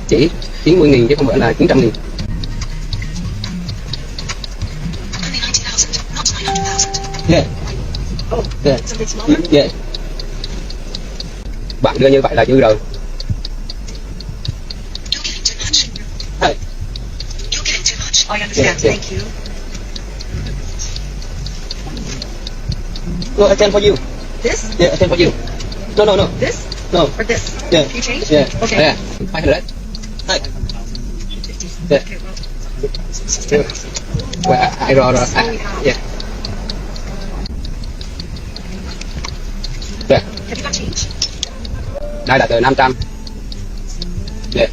chỉ 90.000 chứ không phải là 900.000. Yeah. Oh, Yeah. something smaller? Yeah. Bạn đưa như vậy là dư rồi. Hey. I understand. Yeah. Thank you. No, I can for you. This? Yeah, I can for you. No. This? No. Or this? Yeah. You change? Yeah. Okay. Yeah. 500. Hey. 50. Yeah. Okay, well. Well, I rather. Yeah. Yeah. Have you got change? Đây là tờ 500. Yeah.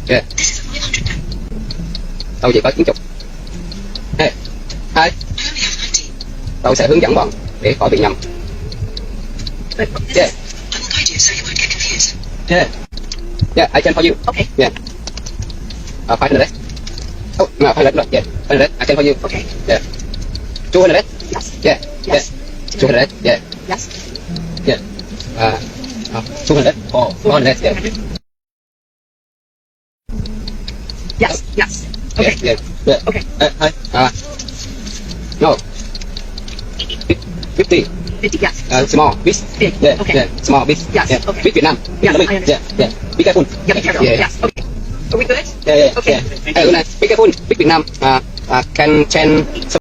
Yeah. This is 500 now. Tôi chỉ có 90. Hey. Hi. I only have 90. Tôi sẽ hướng dẫn bọn để khỏi bị nhầm. But this Yeah. is... I will guide you so you won't get confused. Yeah. Yeah, I can for you. Okay. Yeah. 500. Oh, no, 500. Yeah. 500. I can for you. Okay. Yeah. 200. Yes. Yeah. Yes. Yeah. 200. Yeah. Yes. Yeah. 200 or 400. Yeah. 200. Yes. Yes. Okay. Yeah. Yeah. Okay. Hi. No. 50. 50. Yes. Small. Big. Big. Yeah. Okay. Yeah. Small. Big. Yes, Yeah. okay. Big Vietnam. Yes, Big. I understand. Yeah. Yeah. Be careful. Yeah, be careful. Yeah. Yes. Okay. Are we good? Yeah. Yeah. Okay. Yeah. Be careful. Big Vietnam. Can change